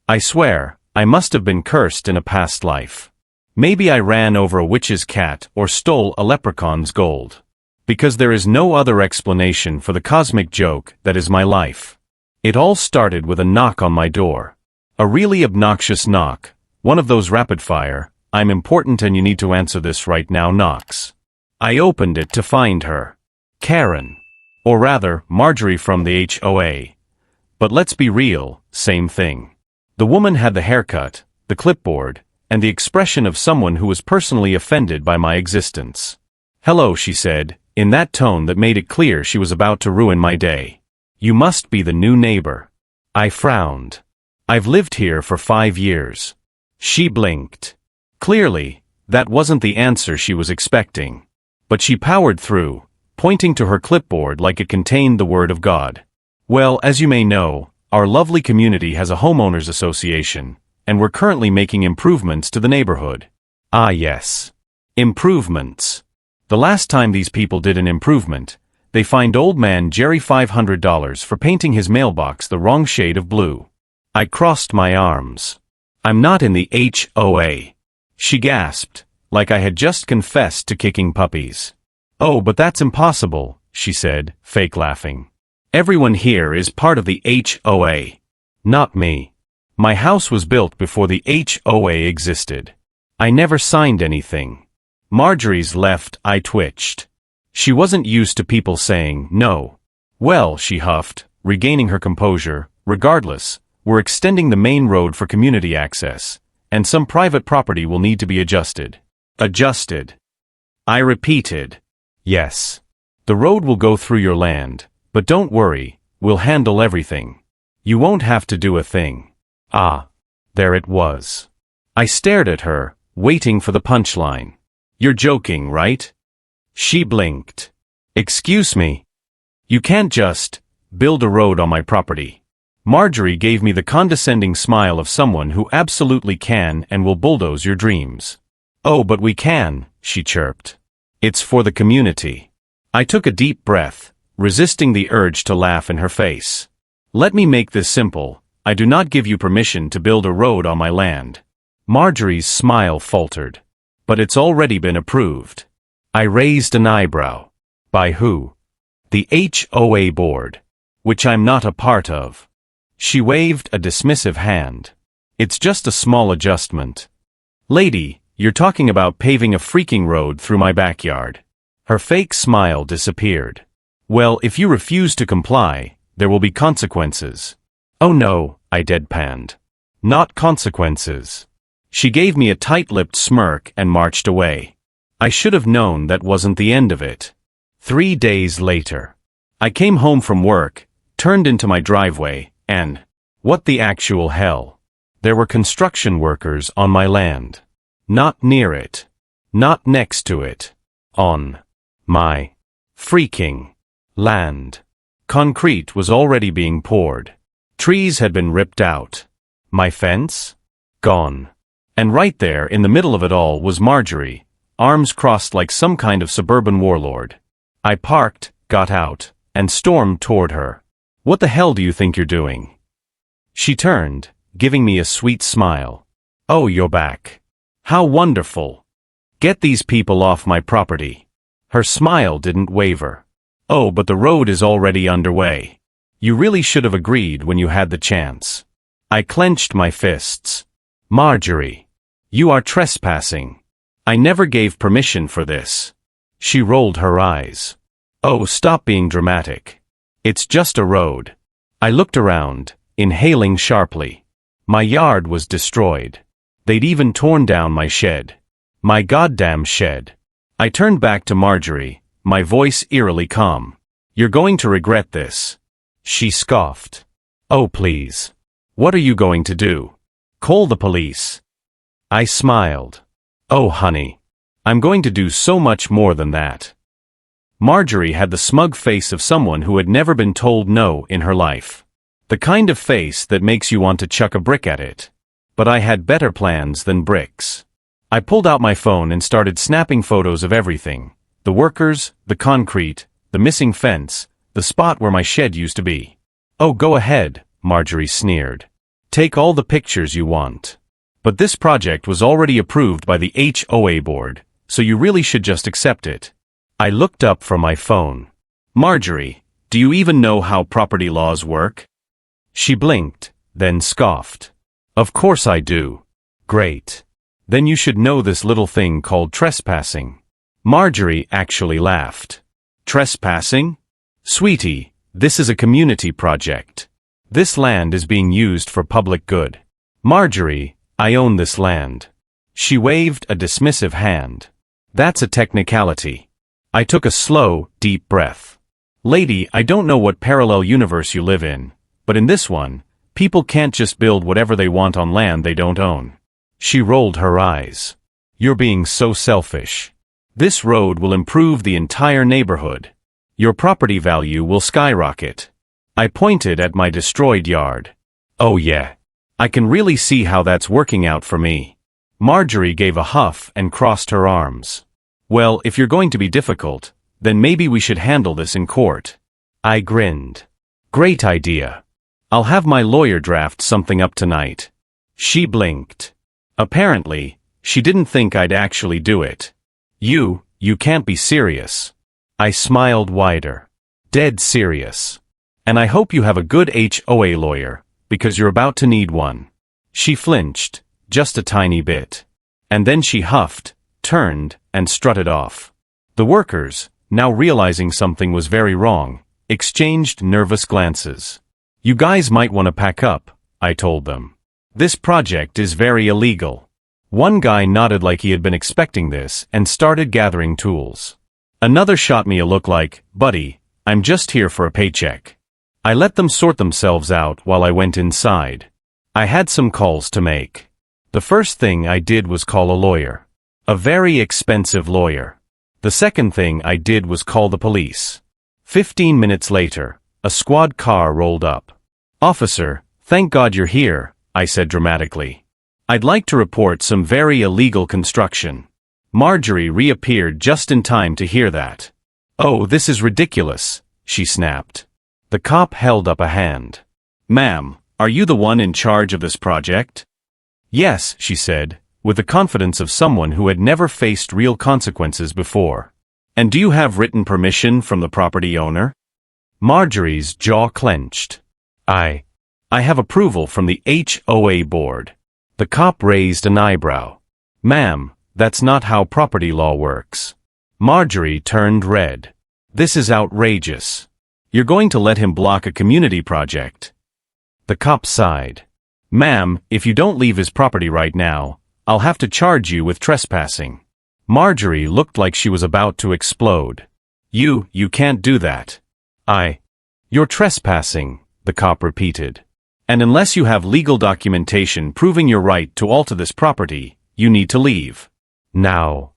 I swear, I must have been cursed in a past life. Maybe I ran over a witch's cat or stole a leprechaun's gold. Because there is no other explanation for the cosmic joke that is my life. It all started with a knock on my door. A really obnoxious knock, one of those rapid-fire, I'm important and you need to answer this right now knocks. I opened it to find her. Karen. Or rather, Marjorie from the HOA. But let's be real, same thing. The woman had the haircut, the clipboard, and the expression of someone who was personally offended by my existence. "Hello," she said, in that tone that made it clear she was about to ruin my day. "You must be the new neighbor." I frowned. "I've lived here for 5 years. She blinked. Clearly, that wasn't the answer she was expecting. But she powered through, pointing to her clipboard like it contained the Word of God. "Well, as you may know, our lovely community has a homeowners association, and we're currently making improvements to the neighborhood." Ah yes. Improvements. The last time these people did an improvement, they fined old man Jerry $500 for painting his mailbox the wrong shade of blue. I crossed my arms. "I'm not in the HOA." She gasped, like I had just confessed to kicking puppies. "Oh, but that's impossible," she said, fake laughing. "Everyone here is part of the HOA. Not me. My house was built before the HOA existed. I never signed anything." Marjorie's left eye twitched. She wasn't used to people saying no. "Well," she huffed, regaining her composure, "regardless, we're extending the main road for community access, and some private property will need to be adjusted." Adjusted. I repeated. "Yes. The road will go through your land, but don't worry, we'll handle everything. You won't have to do a thing." Ah, there it was. I stared at her, waiting for the punchline. "You're joking, right?" She blinked. "Excuse me. You can't just build a road on my property." Marjorie gave me the condescending smile of someone who absolutely can and will bulldoze your dreams. "Oh, but we can," she chirped. "It's for the community." I took a deep breath, resisting the urge to laugh in her face. "Let me make this simple. I do not give you permission to build a road on my land." Marjorie's smile faltered. "But it's already been approved." I raised an eyebrow. "By who?" "The HOA board. Which I'm not a part of." She waved a dismissive hand. "It's just a small adjustment." "Lady, you're talking about paving a freaking road through my backyard." Her fake smile disappeared. "Well, if you refuse to comply, there will be consequences." "Oh no," I deadpanned. "Not consequences." She gave me a tight-lipped smirk and marched away. I should have known that wasn't the end of it. 3 days later. I came home from work, turned into my driveway, and what the actual hell? There were construction workers on my land. Not near it. Not next to it. On my freaking land. Concrete was already being poured. Trees had been ripped out. My fence? Gone. And right there in the middle of it all was Marjorie, arms crossed like some kind of suburban warlord. I parked, got out, and stormed toward her. "What the hell do you think you're doing?" She turned, giving me a sweet smile. "Oh, you're back. How wonderful. Get these people off my property." Her smile didn't waver. "Oh, but the road is already underway. You really should have agreed when you had the chance." I clenched my fists. "Marjorie, you are trespassing. I never gave permission for this." She rolled her eyes. "Oh, stop being dramatic. It's just a road." I looked around, inhaling sharply. My yard was destroyed. They'd even torn down my shed. My goddamn shed. I turned back to Marjorie, my voice eerily calm. "You're going to regret this." She scoffed. "Oh, please. What are you going to do? Call the police?" I smiled. "Oh, honey. I'm going to do so much more than that." Marjorie had the smug face of someone who had never been told no in her life. The kind of face that makes you want to chuck a brick at it. But I had better plans than bricks. I pulled out my phone and started snapping photos of everything. The workers, the concrete, the missing fence, the spot where my shed used to be. "Oh, go ahead," Marjorie sneered. Take all the pictures you want. But this project was already approved by the HOA board, so you really should just accept it. I looked up from my phone. Marjorie, do you even know how property laws work? She blinked, then scoffed. Of course I do. Great. Then you should know this little thing called trespassing. Marjorie actually laughed. Trespassing? Sweetie, this is a community project. This land is being used for public good. Marjorie, I own this land. She waved a dismissive hand. That's a technicality. I took a slow, deep breath. Lady, I don't know what parallel universe you live in, but in this one, people can't just build whatever they want on land they don't own. She rolled her eyes. You're being so selfish. This road will improve the entire neighborhood. Your property value will skyrocket. I pointed at my destroyed yard. Oh yeah. I can really see how that's working out for me. Marjorie gave a huff and crossed her arms. Well, if you're going to be difficult, then maybe we should handle this in court. I grinned. Great idea. I'll have my lawyer draft something up tonight. She blinked. Apparently, she didn't think I'd actually do it. You can't be serious. I smiled wider. Dead serious. And I hope you have a good HOA lawyer, because you're about to need one. She flinched, just a tiny bit. And then she huffed, turned, and strutted off. The workers, now realizing something was very wrong, exchanged nervous glances. You guys might want to pack up, I told them. This project is very illegal. One guy nodded like he had been expecting this and started gathering tools. Another shot me a look like, buddy, I'm just here for a paycheck. I let them sort themselves out while I went inside. I had some calls to make. The first thing I did was call a lawyer. A very expensive lawyer. The second thing I did was call the police. 15 minutes later, a squad car rolled up. Officer, thank God you're here, I said dramatically. I'd like to report some very illegal construction. Marjorie reappeared just in time to hear that. Oh, this is ridiculous, she snapped. The cop held up a hand. Ma'am, are you the one in charge of this project? Yes, she said, with the confidence of someone who had never faced real consequences before. And do you have written permission from the property owner? Marjorie's jaw clenched. I have approval from the HOA board. The cop raised an eyebrow. Ma'am, that's not how property law works. Marjorie turned red. This is outrageous. You're going to let him block a community project. The cop sighed. Ma'am, if you don't leave his property right now, I'll have to charge you with trespassing. Marjorie looked like she was about to explode. You can't do that. You're trespassing, the cop repeated. And unless you have legal documentation proving your right to alter this property, you need to leave. Now.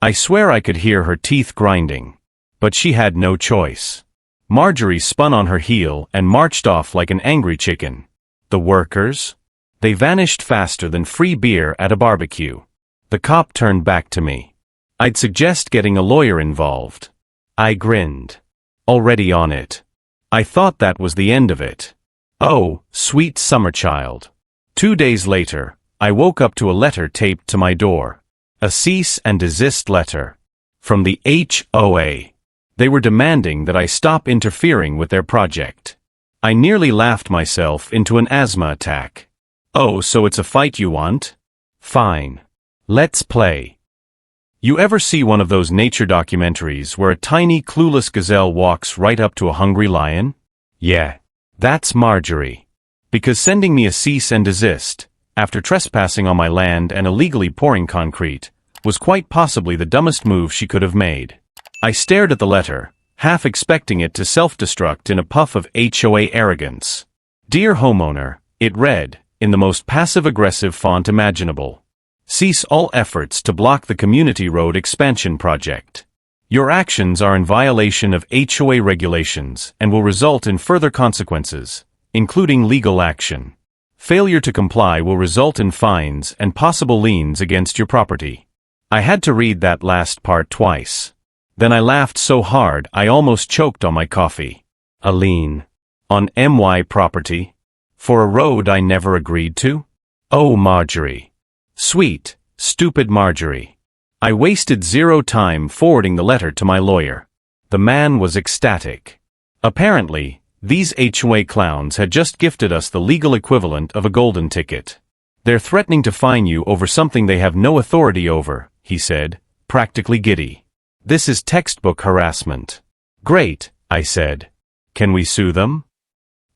I swear I could hear her teeth grinding. But she had no choice. Marjorie spun on her heel and marched off like an angry chicken. The workers? They vanished faster than free beer at a barbecue. The cop turned back to me. I'd suggest getting a lawyer involved. I grinned. Already on it. I thought that was the end of it. Oh, sweet summer child. 2 days later, I woke up to a letter taped to my door. A cease and desist letter. From the HOA. They were demanding that I stop interfering with their project. I nearly laughed myself into an asthma attack. Oh, so it's a fight you want? Fine. Let's play. You ever see one of those nature documentaries where a tiny clueless gazelle walks right up to a hungry lion? Yeah, that's Marjorie. Because sending me a cease and desist, after trespassing on my land and illegally pouring concrete, was quite possibly the dumbest move she could have made. I stared at the letter, half expecting it to self-destruct in a puff of HOA arrogance. Dear homeowner, it read, in the most passive-aggressive font imaginable. Cease all efforts to block the community road expansion project. Your actions are in violation of HOA regulations and will result in further consequences, including legal action. Failure to comply will result in fines and possible liens against your property. I had to read that last part twice. Then I laughed so hard I almost choked on my coffee. A lien. On MY property? For a road I never agreed to? Oh, Marjorie. Sweet, stupid Marjorie. I wasted zero time forwarding the letter to my lawyer. The man was ecstatic. Apparently, these HOA clowns had just gifted us the legal equivalent of a golden ticket. They're threatening to fine you over something they have no authority over, he said, practically giddy. This is textbook harassment. Great, I said. Can we sue them?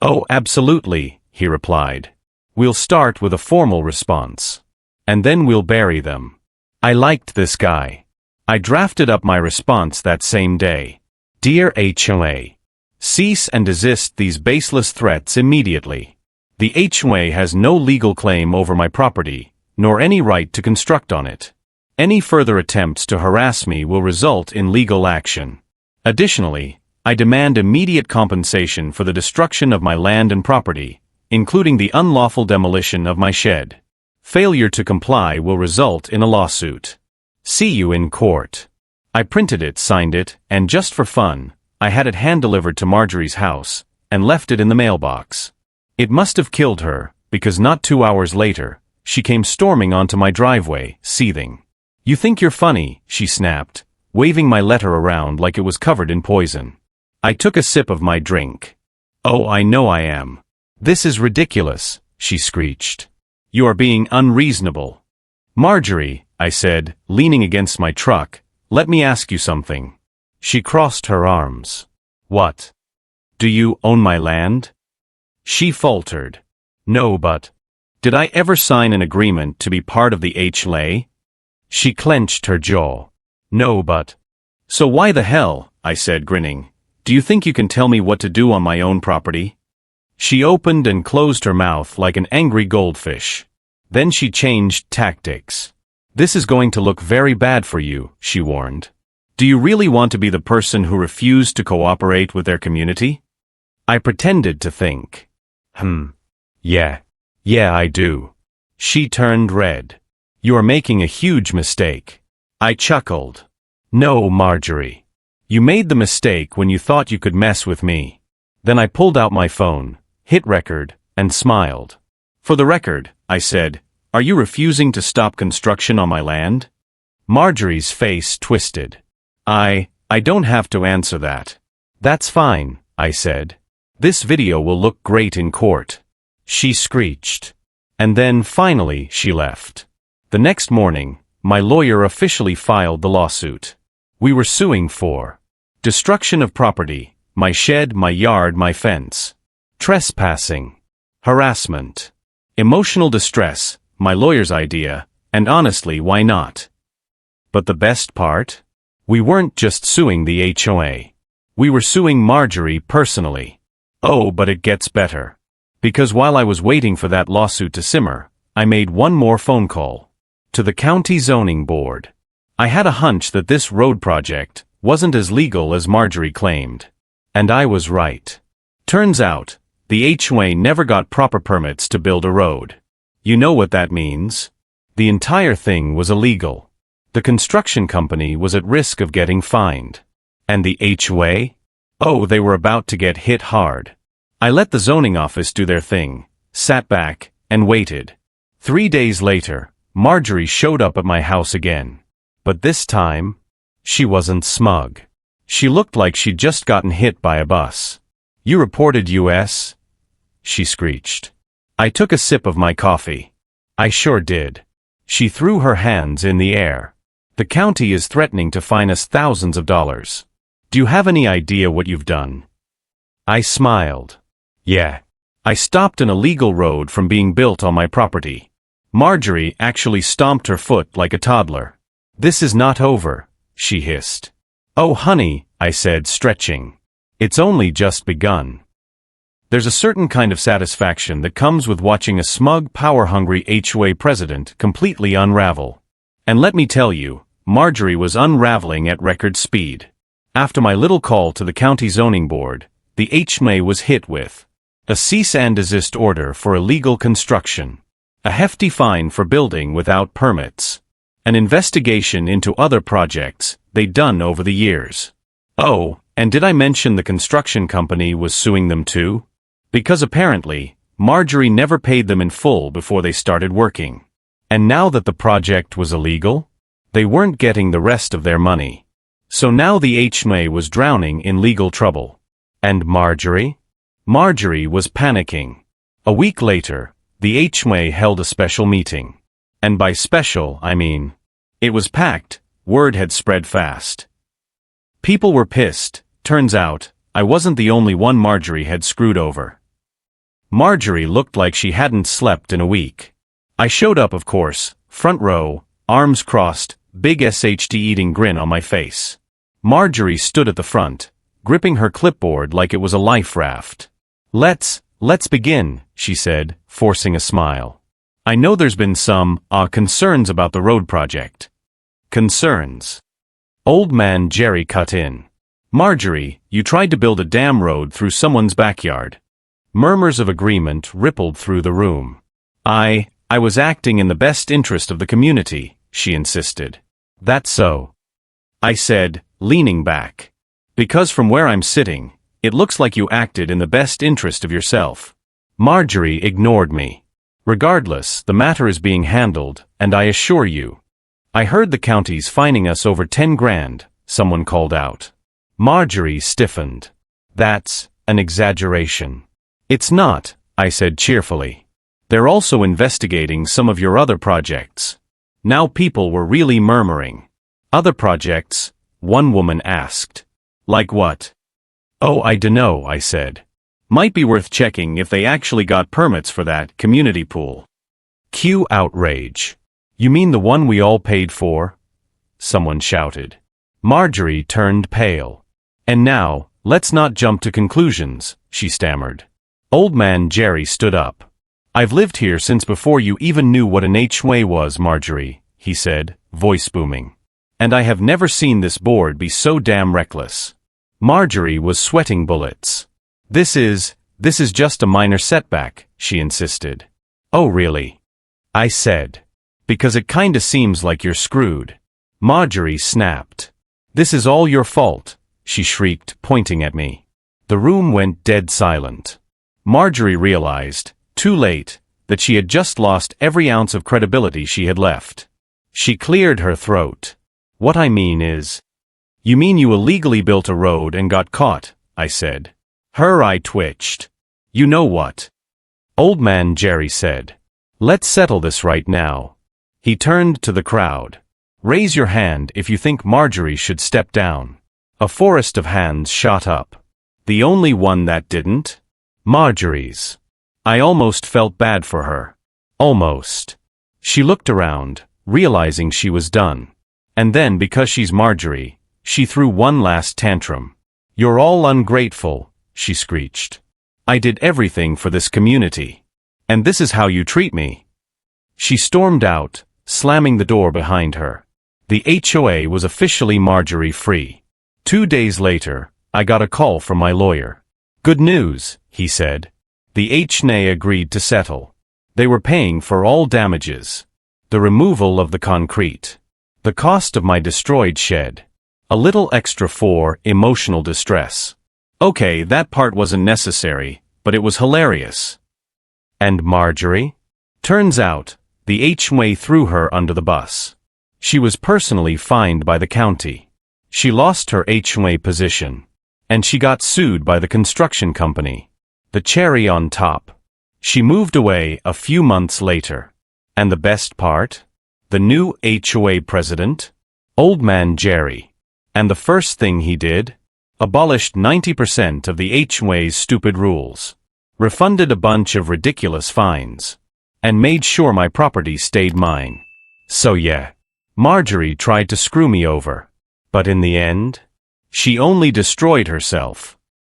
Oh, absolutely, he replied. We'll start with a formal response. And then we'll bury them. I liked this guy. I drafted up my response that same day. Dear HOA, cease and desist these baseless threats immediately. The HOA has no legal claim over my property, nor any right to construct on it. Any further attempts to harass me will result in legal action. Additionally, I demand immediate compensation for the destruction of my land and property, including the unlawful demolition of my shed. Failure to comply will result in a lawsuit. See you in court. I printed it, signed it, and just for fun, I had it hand-delivered to Marjorie's house, and left it in the mailbox. It must have killed her, because not 2 hours later, she came storming onto my driveway, seething. You think you're funny, she snapped, waving my letter around like it was covered in poison. I took a sip of my drink. Oh, I know I am. This is ridiculous, she screeched. You are being unreasonable. Marjorie, I said, leaning against my truck, let me ask you something. She crossed her arms. What? Do you own my land? She faltered. No, but did I ever sign an agreement to be part of the HOA? She clenched her jaw. No, but. So why the hell, I said, grinning, do you think you can tell me what to do on my own property? She opened and closed her mouth like an angry goldfish. Then she changed tactics. This is going to look very bad for you, she warned. Do you really want to be the person who refused to cooperate with their community? I pretended to think. Yeah, I do. She turned red. You are making a huge mistake. I chuckled. No, Marjorie. You made the mistake when you thought you could mess with me. Then I pulled out my phone, hit record, and smiled. For the record, I said, are you refusing to stop construction on my land? Marjorie's face twisted. I don't have to answer that. That's fine, I said. This video will look great in court. She screeched. And then, finally, she left. The next morning, my lawyer officially filed the lawsuit. We were suing for destruction of property, my shed, my yard, my fence, trespassing, harassment, emotional distress, my lawyer's idea, and honestly, why not? But the best part? We weren't just suing the HOA. We were suing Marjorie personally. Oh, but it gets better. Because while I was waiting for that lawsuit to simmer, I made one more phone call. To the county zoning board. I had a hunch that this road project wasn't as legal as Marjorie claimed. And I was right. Turns out, the HOA never got proper permits to build a road. You know what that means? The entire thing was illegal. The construction company was at risk of getting fined. And the HOA? Oh, they were about to get hit hard. I let the zoning office do their thing, sat back, and waited. 3 days later, Marjorie showed up at my house again. But this time, she wasn't smug. She looked like she'd just gotten hit by a bus. You reported US? She screeched. I took a sip of my coffee. I sure did. She threw her hands in the air. The county is threatening to fine us thousands of dollars. Do you have any idea what you've done? I smiled. Yeah. I stopped an illegal road from being built on my property. Marjorie actually stomped her foot like a toddler. This is not over, she hissed. Oh, honey, I said, stretching. It's only just begun. There's a certain kind of satisfaction that comes with watching a smug, power-hungry HOA president completely unravel. And let me tell you, Marjorie was unraveling at record speed. After my little call to the county zoning board, the HOA was hit with a cease and desist order for illegal construction, a hefty fine for building without permits, an investigation into other projects they'd done over the years. Oh, and did I mention the construction company was suing them too? Because apparently, Marjorie never paid them in full before they started working. And now that the project was illegal, they weren't getting the rest of their money. So now the HOA was drowning in legal trouble. And Marjorie? Marjorie was panicking. A week later, the HOA held a special meeting. And by special, I mean, it was packed. Word had spread fast. People were pissed. Turns out, I wasn't the only one Marjorie had screwed over. Marjorie looked like she hadn't slept in a week. I showed up, of course, front row, arms crossed, big SHD-eating grin on my face. Marjorie stood at the front, gripping her clipboard like it was a life raft. Let's begin, she said, forcing a smile. I know there's been some, concerns about the road project. Concerns? Old man Jerry cut in. Marjorie, you tried to build a damn road through someone's backyard. Murmurs of agreement rippled through the room. I was acting in the best interest of the community, she insisted. That's so, I said, leaning back. Because from where I'm sitting, it looks like you acted in the best interest of yourself. Marjorie ignored me. Regardless, the matter is being handled, and I assure you. I heard the county's fining us over 10 grand, someone called out. Marjorie stiffened. That's an exaggeration. It's not, I said cheerfully. They're also investigating some of your other projects. Now people were really murmuring. Other projects? One woman asked. Like what? Oh, I dunno, I said. Might be worth checking if they actually got permits for that community pool. Cue outrage. You mean the one we all paid for? Someone shouted. Marjorie turned pale. And now, let's not jump to conclusions, she stammered. Old man Jerry stood up. I've lived here since before you even knew what an HOA was, Marjorie, he said, voice booming. And I have never seen this board be so damn reckless. Marjorie was sweating bullets. This is just a minor setback, she insisted. Oh really? I said. Because it kinda seems like you're screwed. Marjorie snapped. This is all your fault, she shrieked, pointing at me. The room went dead silent. Marjorie realized, too late, that she had just lost every ounce of credibility she had left. She cleared her throat. What I mean is, you mean you illegally built a road and got caught, I said. Her eye twitched. You know what? Old man Jerry said. Let's settle this right now. He turned to the crowd. Raise your hand if you think Marjorie should step down. A forest of hands shot up. The only one that didn't? Marjorie's. I almost felt bad for her. Almost. She looked around, realizing she was done. And then, because she's Marjorie, she threw one last tantrum. You're all ungrateful, she screeched. I did everything for this community. And this is how you treat me. She stormed out, slamming the door behind her. The HOA was officially Marjorie-free. 2 days later, I got a call from my lawyer. Good news, he said. The HOA agreed to settle. They were paying for all damages. The removal of the concrete. The cost of my destroyed shed. A little extra for emotional distress. Okay, that part wasn't necessary, but it was hilarious. And Marjorie? Turns out, the HOA threw her under the bus. She was personally fined by the county. She lost her HOA position. And she got sued by the construction company. The cherry on top. She moved away a few months later. And the best part? The new HOA president? Old man Jerry. And the first thing he did? Abolished 90% of the HOA's stupid rules. Refunded a bunch of ridiculous fines. And made sure my property stayed mine. So yeah, Marjorie tried to screw me over. But in the end, she only destroyed herself.